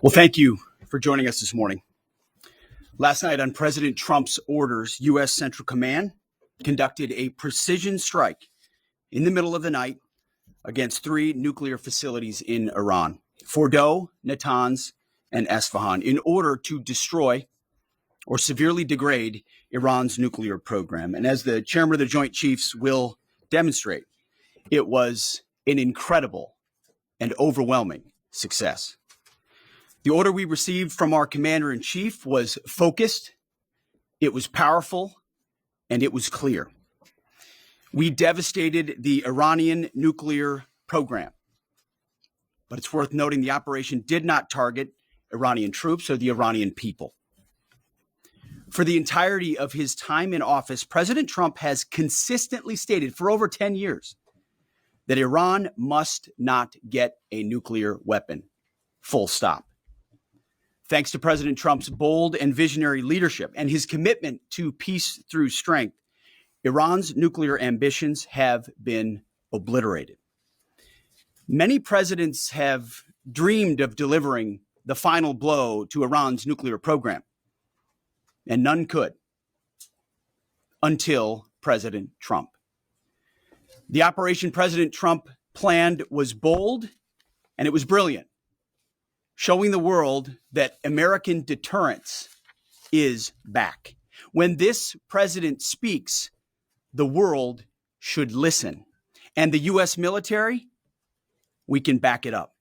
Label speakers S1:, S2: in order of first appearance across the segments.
S1: Well, thank you for joining us this morning. Last night, on President Trump's orders, U.S. Central Command conducted a precision strike in the middle of the night against 3 nuclear facilities in Iran, Fordow, Natanz, and Esfahan, in order to destroy or severely degrade Iran's nuclear program. And as the chairman of the Joint Chiefs will demonstrate, it was an incredible and overwhelming success. The order we received from our commander-in-chief was focused, it was powerful, and it was clear. We devastated the Iranian nuclear program. But it's worth noting the operation did not target Iranian troops or the Iranian people. For the entirety of his time in office, President Trump has consistently stated for over 10 years that Iran must not get a nuclear weapon. Full stop. Thanks to President Trump's bold and visionary leadership and his commitment to peace through strength, Iran's nuclear ambitions have been obliterated. Many presidents have dreamed of delivering the final blow to Iran's nuclear program, and none could until President Trump. The operation President Trump planned was bold and it was brilliant, showing the world that American deterrence is back. When this president speaks, the world should listen. And the U.S. military, we can back it up.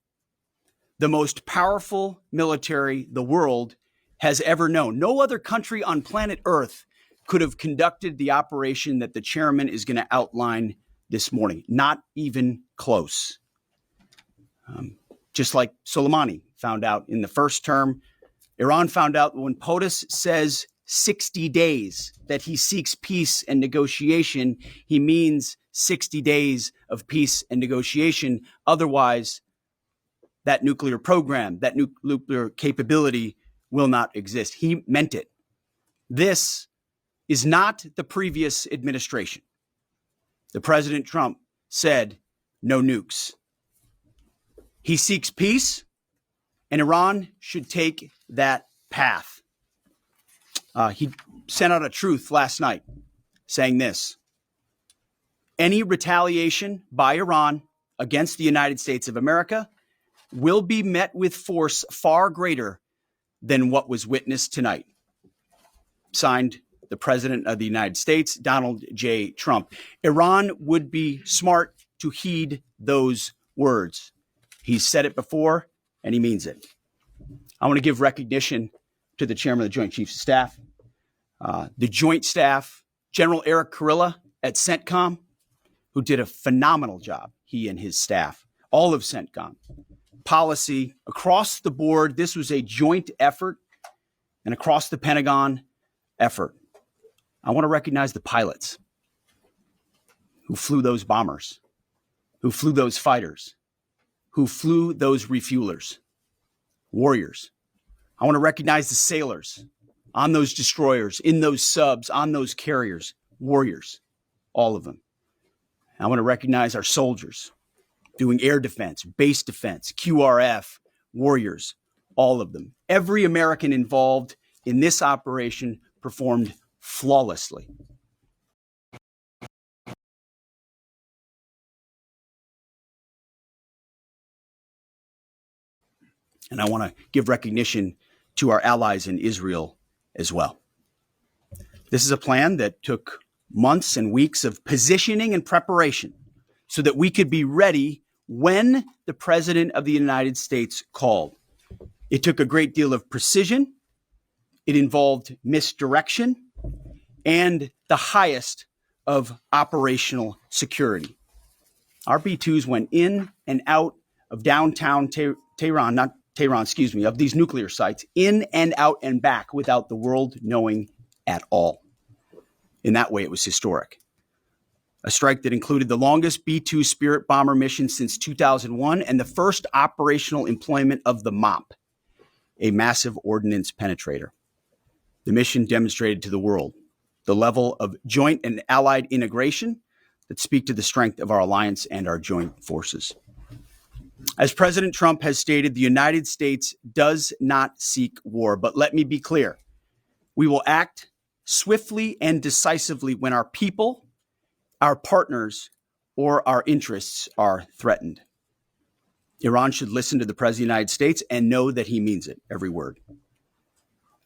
S1: The most powerful military the world has ever known. No other country on planet Earth could have conducted the operation that the chairman is going to outline this morning. Not even close. Just like Soleimani found out in the first term, Iran found out when POTUS says 60 days that he seeks peace and negotiation, he means 60 days of peace and negotiation. Otherwise, that nuclear program, that nuclear capability will not exist. He meant it. This is not the previous administration. The President Trump said no nukes. He seeks peace, and Iran should take that path. He sent out a truth last night saying this: any retaliation by Iran against the United States of America will be met with force far greater than what was witnessed tonight. Signed, the President of the United States, Donald J. Trump. Iran would be smart to heed those words. He's said it before, and he means it. I want to give recognition to the chairman of the Joint Chiefs of Staff, the Joint Staff, General Eric Kurilla at CENTCOM, who did a phenomenal job, he and his staff, all of CENTCOM. Policy across the board, this was a joint effort, and across the Pentagon effort. I want to recognize the pilots who flew those bombers, who flew those fighters, who flew those refuelers, warriors. I want to recognize the sailors on those destroyers, in those subs, on those carriers, warriors, all of them. I want to recognize our soldiers doing air defense, base defense, QRF, warriors, all of them. Every American involved in this operation performed flawlessly. And I want to give recognition to our allies in Israel as well. This is a plan that took months and weeks of positioning and preparation so that we could be ready when the President of the United States called. It took a great deal of precision. It involved misdirection and the highest of operational security. Our B-2s went in and out of downtown Tehran, of these nuclear sites, in and out and back without the world knowing at all. In that way, it was historic. A strike that included the longest B-2 Spirit bomber mission since 2001 and the first operational employment of the MOP, a massive ordnance penetrator. The mission demonstrated to the world the level of joint and allied integration that speak to the strength of our alliance and our joint forces. As President Trump has stated, the United States does not seek war. But let me be clear. We will act swiftly and decisively when our people, our partners, or our interests are threatened. Iran should listen to the President of the United States and know that he means it, every word.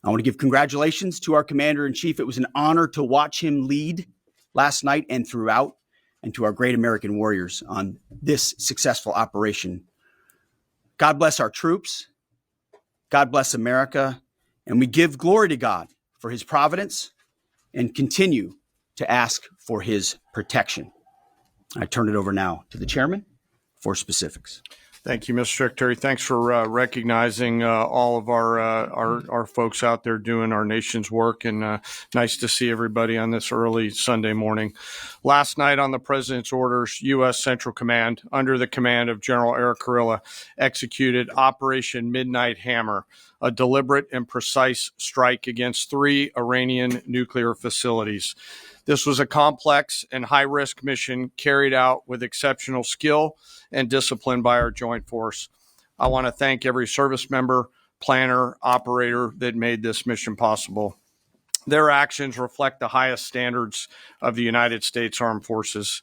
S1: I want to give congratulations to our Commander-in-Chief. It was an honor to watch him lead last night and throughout, and to our great American warriors on this successful operation. God bless our troops. God bless America. And we give glory to God for his providence and continue to ask for his protection. I turn it over now to the chairman for specifics.
S2: Thank you, Mr. Secretary. Thanks for recognizing all of our folks out there doing our nation's work, and nice to see everybody on this early Sunday morning. Last night, on the President's orders, U.S. Central Command, under the command of General Eric Kurilla, executed Operation Midnight Hammer, a deliberate and precise strike against 3 Iranian nuclear facilities. This was a complex and high-risk mission carried out with exceptional skill and discipline by our joint force. I want to thank every service member, planner, operator that made this mission possible. Their actions reflect the highest standards of the United States Armed Forces.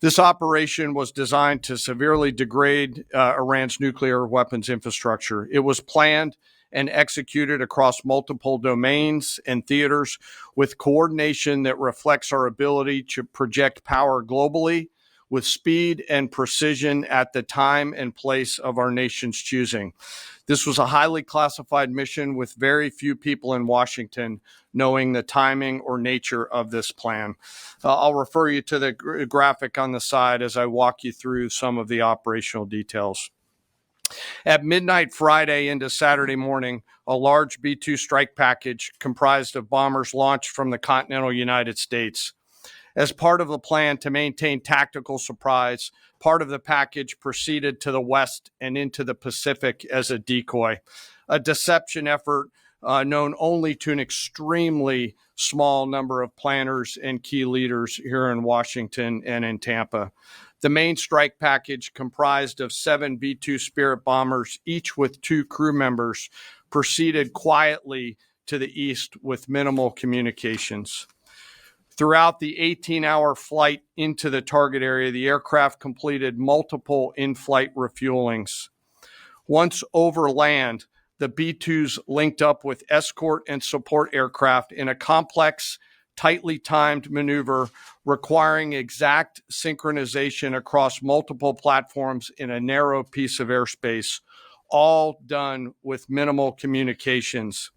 S2: This operation was designed to severely degrade Iran's nuclear weapons infrastructure. It was planned and executed across multiple domains and theaters with coordination that reflects our ability to project power globally with speed and precision at the time and place of our nation's choosing. This was a highly classified mission with very few people in Washington knowing the timing or nature of this plan. I'll refer you to the graphic on the side as I walk you through some of the operational details. At midnight Friday into Saturday morning, a large B-2 strike package comprised of bombers launched from the continental United States. As part of the plan to maintain tactical surprise, part of the package proceeded to the west and into the Pacific as a decoy, a deception effort known only to an extremely small number of planners and key leaders here in Washington and in Tampa. The main strike package, comprised of 7 B-2 Spirit bombers, each with 2 crew members, proceeded quietly to the east with minimal communications. Throughout the 18-hour flight into the target area, the aircraft completed multiple in-flight refuelings. Once over land, the B-2s linked up with escort and support aircraft in a complex, tightly timed maneuver requiring exact synchronization across multiple platforms in a narrow piece of airspace, all done with minimal communications.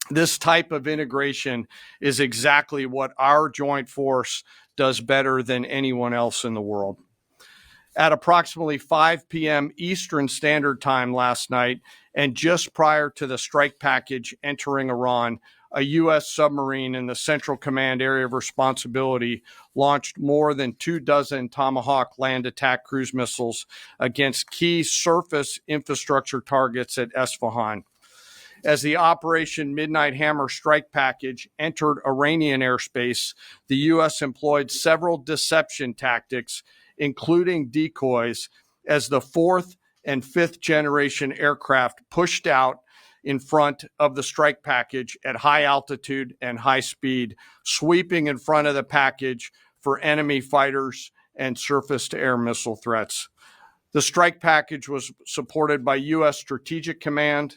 S2: This type of integration is exactly what our joint force does better than anyone else in the world. At approximately 5 p.m. Eastern Standard Time last night, and just prior to the strike package entering Iran, a U.S. submarine in the Central Command area of responsibility launched more than 24 Tomahawk land attack cruise missiles against key surface infrastructure targets at Esfahan. As the Operation Midnight Hammer strike package entered Iranian airspace, the U.S. employed several deception tactics, including decoys, as the 4th and 5th generation aircraft pushed out in front of the strike package at high altitude and high speed, sweeping in front of the package for enemy fighters and surface-to-air missile threats. The strike package was supported by U.S. Strategic Command,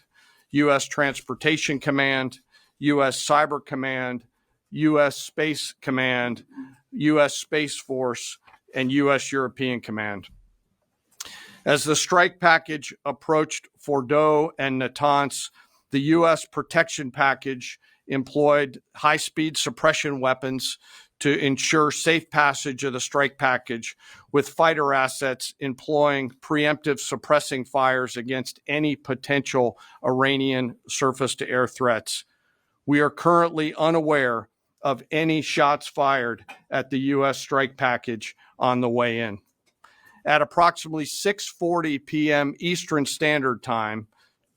S2: U.S. Transportation Command, U.S. Cyber Command, U.S. Space Command, U.S. Space Force, and U.S. European Command. As the strike package approached Fordo and Natanz, the U.S. protection package employed high-speed suppression weapons to ensure safe passage of the strike package, with fighter assets employing preemptive suppressing fires against any potential Iranian surface-to-air threats. We are currently unaware of any shots fired at the U.S. strike package on the way in. At approximately 6:40 p.m. Eastern Standard Time,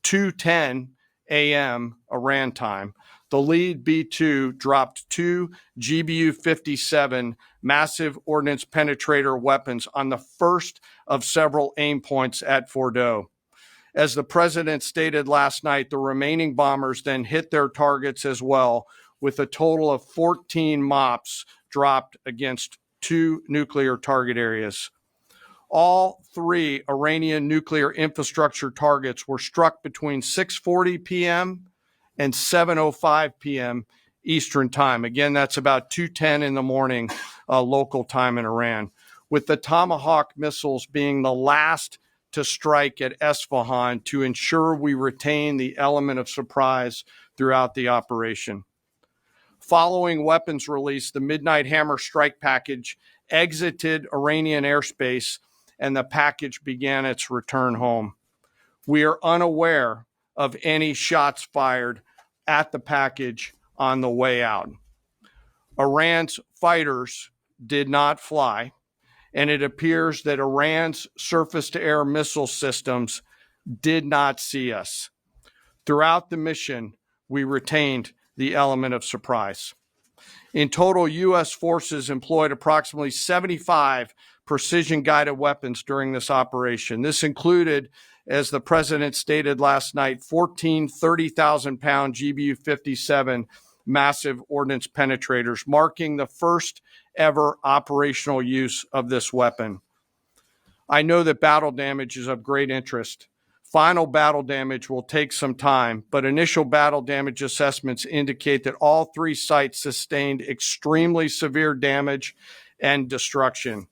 S2: 2:10 a.m. Iran time, the lead B-2 dropped 2 GBU-57 massive ordnance penetrator weapons on the first of several aim points at Fordo. As the president stated last night, the remaining bombers then hit their targets as well, with a total of 14 MOPs dropped against 2 nuclear target areas. All 3 Iranian nuclear infrastructure targets were struck between 6:40 p.m. and 7:05 p.m. Eastern time. Again, that's about 2:10 in the morning local time in Iran, with the Tomahawk missiles being the last to strike at Esfahan to ensure we retain the element of surprise throughout the operation. Following weapons release, the Midnight Hammer strike package exited Iranian airspace and the package began its return home. We are unaware of any shots fired at the package on the way out. Iran's fighters did not fly, and it appears that Iran's surface-to-air missile systems did not see us. Throughout the mission, we retained the element of surprise. In total, U.S. forces employed approximately 75 precision-guided weapons during this operation. This included, as the president stated last night, 14 30,000-pound GBU-57 massive ordnance penetrators, marking the first ever operational use of this weapon. I know that battle damage is of great interest. Final battle damage will take some time, but initial battle damage assessments indicate that all 3 sites sustained extremely severe damage and destruction.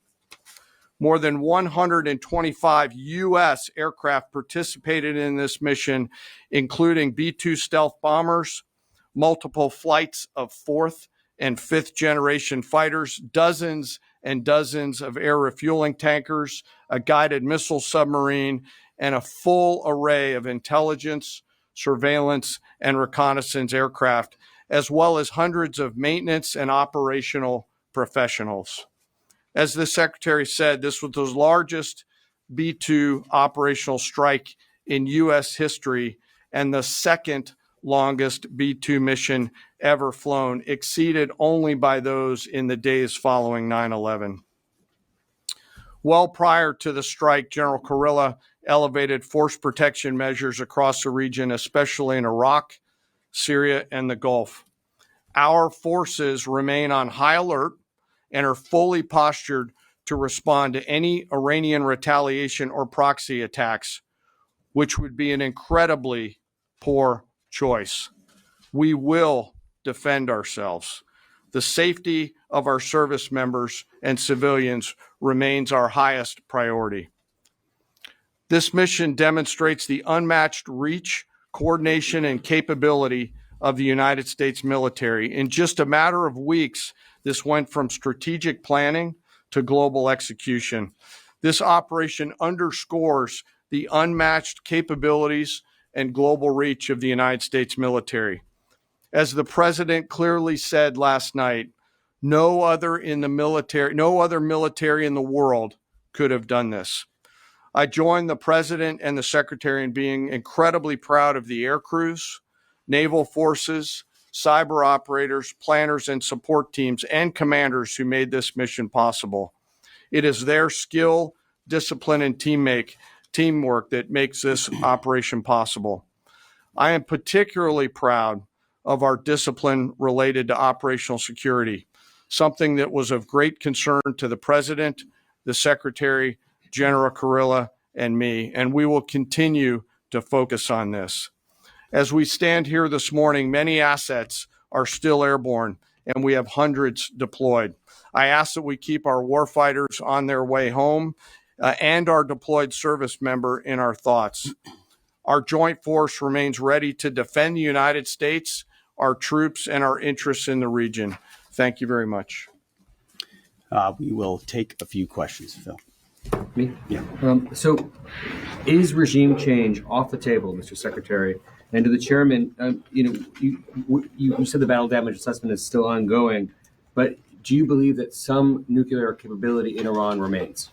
S2: More than 125 U.S. aircraft participated in this mission, including B-2 stealth bombers, multiple flights of 4th and 5th generation fighters, dozens and dozens of air refueling tankers, a guided missile submarine, and a full array of intelligence, surveillance, and reconnaissance aircraft, as well as hundreds of maintenance and operational professionals. As the Secretary said, this was the largest B-2 operational strike in U.S. history and the second longest B-2 mission ever flown, exceeded only by those in the days following 9/11. Well prior to the strike, General Kurilla elevated force protection measures across the region, especially in Iraq, Syria, and the Gulf. Our forces remain on high alert and are fully postured to respond to any Iranian retaliation or proxy attacks, which would be an incredibly poor choice. We will defend ourselves. The safety of our service members and civilians remains our highest priority. This mission demonstrates the unmatched reach, coordination, and capability of the United States military. In just a matter of weeks, this went from strategic planning to global execution. This operation underscores the unmatched capabilities and global reach of the United States military. As the president clearly said last night, no other military in the world could have done this. I join the president and the secretary in being incredibly proud of the air crews, naval forces, cyber operators, planners, and support teams and commanders who made this mission possible. It is their skill, discipline, and teamwork that makes this operation possible. I am particularly proud of our discipline related to operational security, something that was of great concern to the president, the secretary, General Kurilla, and me, and we will continue to focus on this. As we stand here this morning, many assets are still airborne, and we have hundreds deployed. I ask that we keep our warfighters on their way home and our deployed service member in our thoughts. Our joint force remains ready to defend the United States, our troops, and our interests in the region. Thank you very much.
S1: We will take a few questions, Phil.
S3: Me?
S1: Yeah.
S3: So is regime change off the table, Mr. Secretary? And to the chairman, you said the battle damage assessment is still ongoing, but do you believe that some nuclear capability in Iran remains?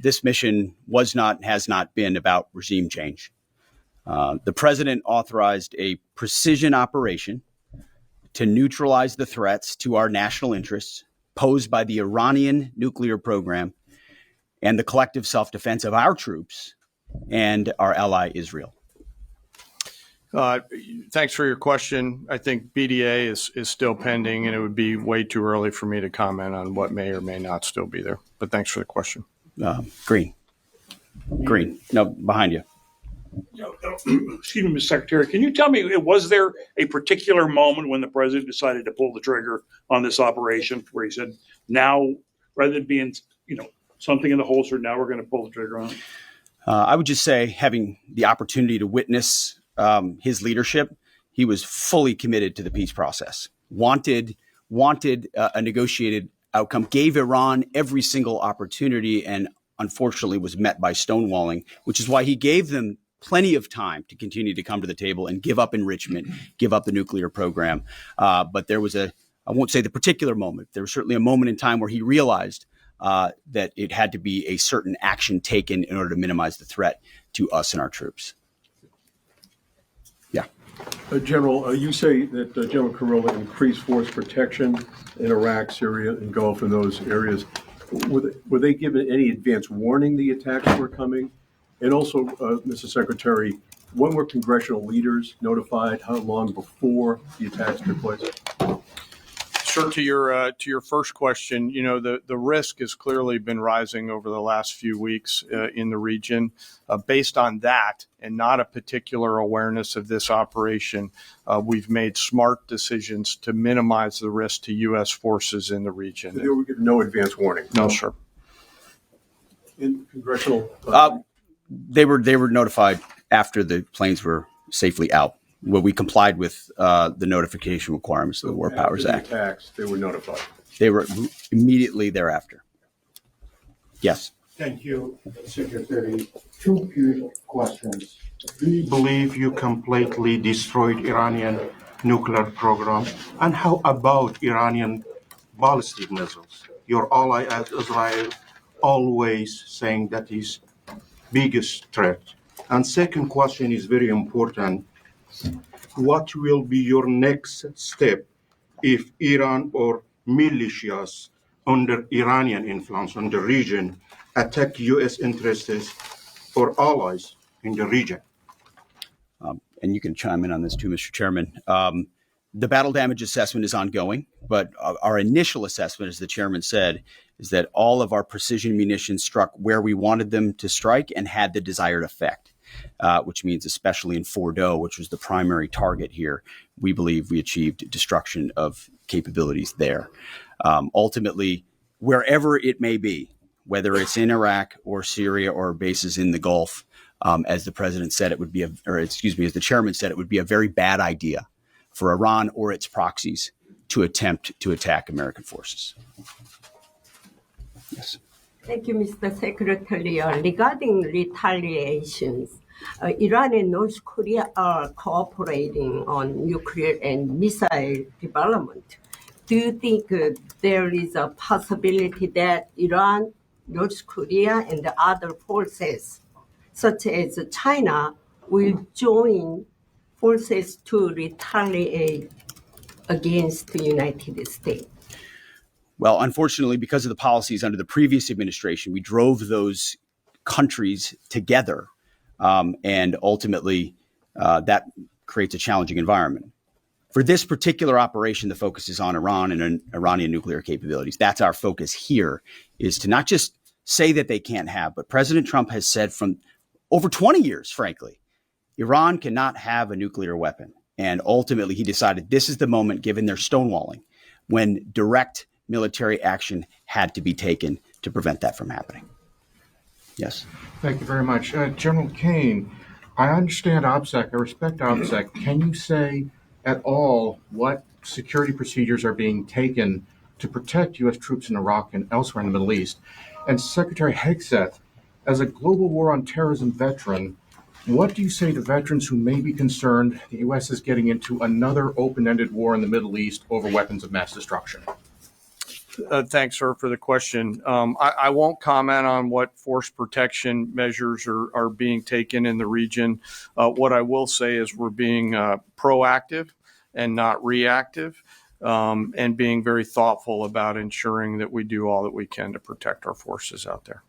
S1: This mission has not been about regime change. The president authorized a precision operation to neutralize the threats to our national interests posed by the Iranian nuclear program and the collective self-defense of our troops and our ally Israel.
S2: Thanks for your question. I think BDA is still pending, and it would be way too early for me to comment on what may or may not still be there. But thanks for the question.
S1: Green. No, behind you.
S4: Excuse me, Mr. Secretary, can you tell me, was there a particular moment when the president decided to pull the trigger on this operation where he said, now, rather than being, something in the holster, now we're going to pull the trigger on it?
S1: I would just say, having the opportunity to witness his leadership, he was fully committed to the peace process, wanted a negotiated outcome, gave Iran every single opportunity, and unfortunately was met by stonewalling, which is why he gave them plenty of time to continue to come to the table and give up enrichment, give up the nuclear program. But there was I won't say the particular moment, there was certainly a moment in time where he realized that it had to be a certain action taken in order to minimize the threat to us and our troops. Yeah.
S5: General, you say that General Kirola increased force protection in Iraq, Syria, and Gulf in those areas. Were they given any advance warning the attacks were coming? And also, Mr. Secretary, when were congressional leaders notified? How long before the attacks took place?
S2: Sure. To your first question, the risk has clearly been rising over the last few weeks in the region. Based on that and not a particular awareness of this operation, we've made smart decisions to minimize the risk to U.S. forces in the region.
S5: So they were given no advance warning?
S2: No, sir.
S5: In congressional?
S1: They were notified after the planes were safely out. Well, we complied with the notification requirements of the War Powers Act.
S5: After the attacks, they were notified?
S1: They were immediately thereafter. Yes.
S6: Thank you, Secretary. Two quick questions. Do you believe you completely destroyed Iranian nuclear program? And how about Iranian ballistic missiles? Your ally as Israel always saying that is biggest threat. And second question is very important. What will be your next step if Iran or militias under Iranian influence in the region attack U.S. interests or allies in the region?
S1: And you can chime in on this too, Mr. Chairman. The battle damage assessment is ongoing, but our initial assessment, as the chairman said, is that all of our precision munitions struck where we wanted them to strike and had the desired effect. Which means especially in Fordo, which was the primary target here, we believe we achieved destruction of capabilities there. Ultimately, wherever it may be, whether it's in Iraq or Syria or bases in the Gulf, as the president said, as the chairman said, it would be a very bad idea for Iran or its proxies to attempt to attack American forces. Yes.
S7: Thank you, Mr. Secretary. Regarding retaliations, Iran and North Korea are cooperating on nuclear and missile development. Do you think there is a possibility that Iran, North Korea, and the other forces, such as China, will join forces to retaliate against the United States?
S1: Well, unfortunately, because of the policies under the previous administration, we drove those countries together. And ultimately, that creates a challenging environment. For this particular operation, the focus is on Iran and Iranian nuclear capabilities. That's our focus here, is to not just say that they can't have, but President Trump has said from over 20 years, frankly, Iran cannot have a nuclear weapon. And ultimately, he decided this is the moment, given their stonewalling, when direct military action had to be taken to prevent that from happening. Yes.
S6: Thank you very much. General Caine, I understand OPSEC, I respect OPSEC. Can you say at all what security procedures are being taken to protect U.S. troops in Iraq and elsewhere in the Middle East? And Secretary Hegseth, as a global war on terrorism veteran, what do you say to veterans who may be concerned the U.S. is getting into another open-ended war in the Middle East over weapons of mass destruction?
S2: Thanks, sir, for the question. I won't comment on what force protection measures are being taken in the region. What I will say is we're being proactive and not reactive, and being very thoughtful about ensuring that we do all that we can to protect our forces out there.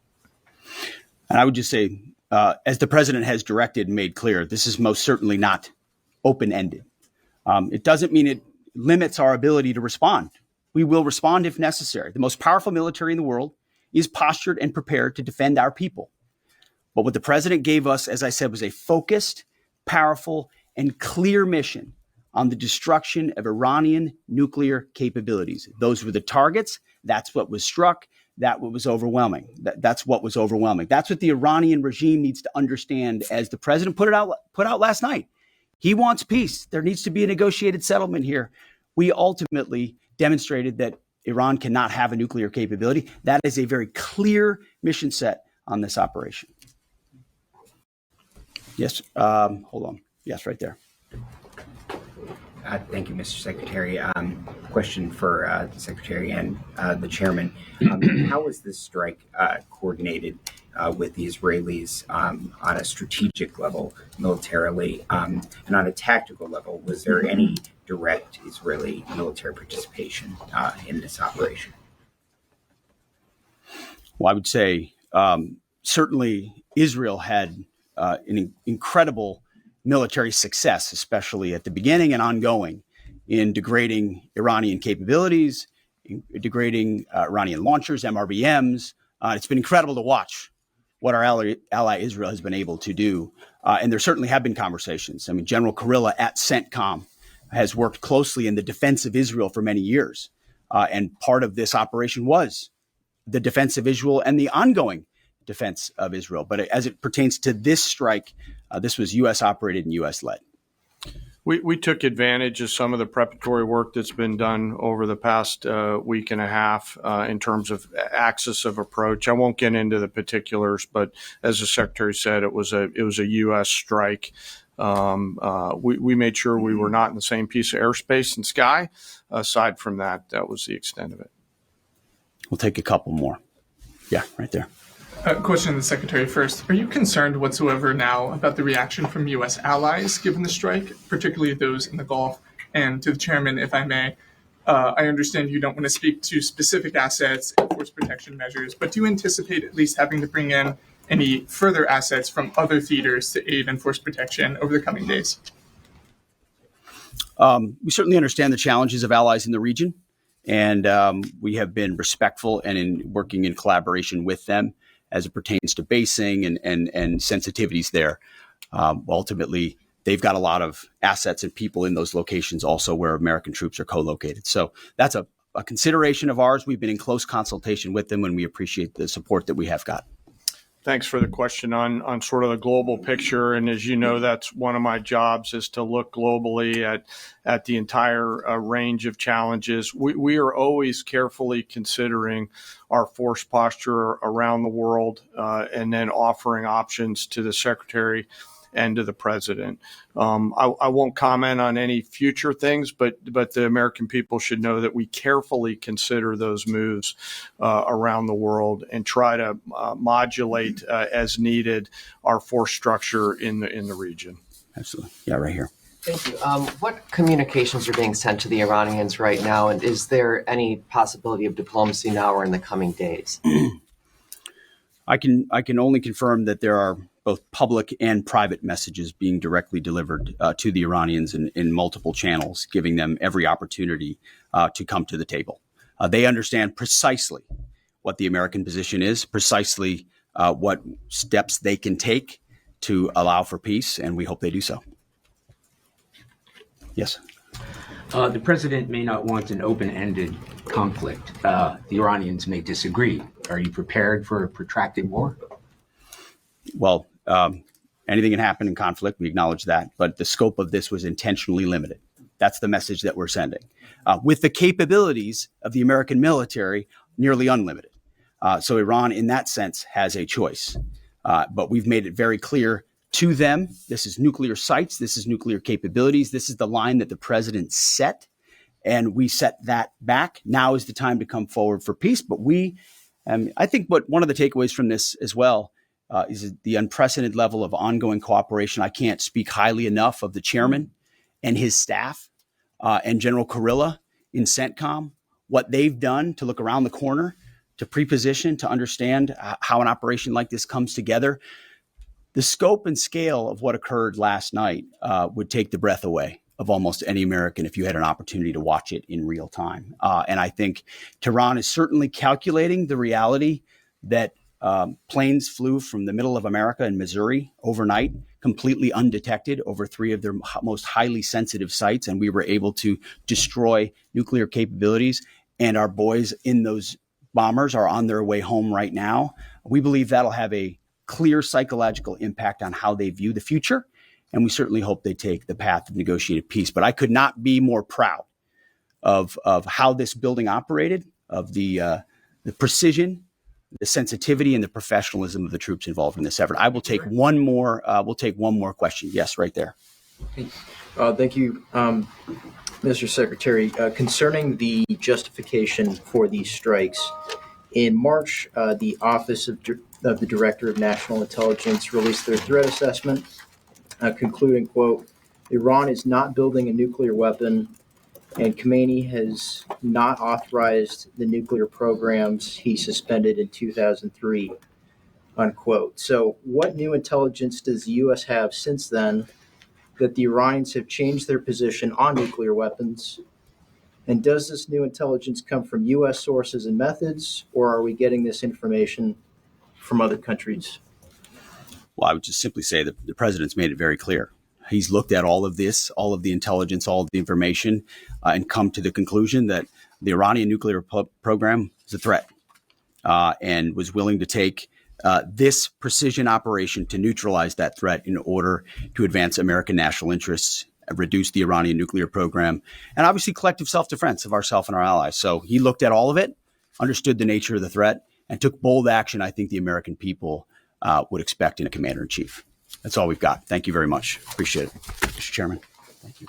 S1: And I would just say, as the president has directed and made clear, this is most certainly not open-ended. It doesn't mean it limits our ability to respond. We will respond if necessary. The most powerful military in the world is postured and prepared to defend our people. But what the president gave us, as I said, was a focused, powerful, and clear mission on the destruction of Iranian nuclear capabilities. Those were the targets. That's what was struck. That's what was overwhelming. That's what was overwhelming. That's what the Iranian regime needs to understand, as the president put out last night. He wants peace. There needs to be a negotiated settlement here. We ultimately demonstrated that Iran cannot have a nuclear capability. That is a very clear mission set on this operation. Yes, hold on. Yes, right there.
S8: Thank you, Mr. Secretary. Question for the Secretary and the Chairman. How was this strike coordinated with the Israelis on a strategic level, militarily, and on a tactical level? Was there any direct Israeli military participation in this operation?
S1: Well, I would say certainly Israel had an incredible military success, especially at the beginning and ongoing, in degrading Iranian capabilities, degrading Iranian launchers, MRBMs. It's been incredible to watch what our ally Israel has been able to do. And there certainly have been conversations. I mean, General Kurilla at CENTCOM has worked closely in the defense of Israel for many years. And part of this operation was the defense of Israel and the ongoing defense of Israel. But as it pertains to this strike, this was U.S. operated and U.S. led.
S2: We took advantage of some of the preparatory work that's been done over the past week and a half in terms of axis of approach. I won't get into the particulars, but as the Secretary said, it was a U.S. strike. We made sure we were not in the same piece of airspace and sky. Aside from that, that was the extent of it.
S1: We'll take a couple more. Yeah, right there.
S9: Question to the Secretary first. Are you concerned whatsoever now about the reaction from U.S. allies given the strike, particularly those in the Gulf? And to the Chairman, if I may, I understand you don't want to speak to specific assets and force protection measures, but do you anticipate at least having to bring in any further assets from other theaters to aid in force protection over the coming days?
S1: We certainly understand the challenges of allies in the region, and we have been respectful and in working in collaboration with them as it pertains to basing and sensitivities there. Ultimately, they've got a lot of assets and people in those locations also where American troops are co-located. So that's a consideration of ours. We've been in close consultation with them, and we appreciate the support that we have got.
S2: Thanks for the question on sort of the global picture. And as you know, that's one of my jobs, is to look globally at the entire range of challenges. We are always carefully considering our force posture around the world and then offering options to the Secretary and to the President. I won't comment on any future things, but the American people should know that we carefully consider those moves around the world and try to modulate as needed our force structure in the region.
S1: Absolutely. Yeah, right here.
S10: Thank you. What communications are being sent to the Iranians right now, and is there any possibility of diplomacy now or in the coming days?
S1: I can only confirm that there are both public and private messages being directly delivered to the Iranians in multiple channels, giving them every opportunity to come to the table. They understand precisely what the American position is, precisely what steps they can take to allow for peace, and we hope they do so. Yes.
S11: The president may not want an open-ended conflict. The Iranians may disagree. Are you prepared for a protracted war?
S1: Well, anything can happen in conflict. We acknowledge that. But the scope of this was intentionally limited. That's the message that we're sending. With the capabilities of the American military, nearly unlimited. So Iran, in that sense, has a choice. But we've made it very clear to them, this is nuclear sites, this is nuclear capabilities, this is the line that the president set, and we set that back. Now is the time to come forward for peace. But I think one of the takeaways from this as well is the unprecedented level of ongoing cooperation. I can't speak highly enough of the chairman and his staff and General Kurilla in CENTCOM, what they've done to look around the corner, to pre-position, to understand how an operation like this comes together. The scope and scale of what occurred last night would take the breath away of almost any American if you had an opportunity to watch it in real time. And I think Tehran is certainly calculating the reality that planes flew from the middle of America in Missouri overnight, completely undetected over 3 of their most highly sensitive sites. And we were able to destroy nuclear capabilities. And our boys in those bombers are on their way home right now. We believe that'll have a clear psychological impact on how they view the future. And we certainly hope they take the path of negotiated peace. But I could not be more proud of how this building operated, of the precision, the sensitivity, and the professionalism of the troops involved in this effort. I will take one more. We'll take one more question. Yes, right there.
S12: Thank you, Mr. Secretary. Concerning the justification for these strikes, in March, the Office of the Director of National Intelligence released their threat assessment, concluding, quote, Iran is not building a nuclear weapon, and Caine has not authorized the nuclear programs he suspended in 2003, unquote. So what new intelligence does the U.S. have since then that the Iranians have changed their position on nuclear weapons? And does this new intelligence come from U.S. sources and methods, or are we getting this information from other countries?
S1: Well, I would just simply say that the president's made it very clear. He's looked at all of this, all of the intelligence, all of the information, and come to the conclusion that the Iranian nuclear program is a threat, and was willing to take this precision operation to neutralize that threat in order to advance American national interests, reduce the Iranian nuclear program, and obviously collective self-defense of ourselves and our allies. So he looked at all of it, understood the nature of the threat, and took bold action I think the American people would expect in a commander-in-chief. That's all we've got. Thank you very much. Appreciate it, Mr. Chairman. Thank you.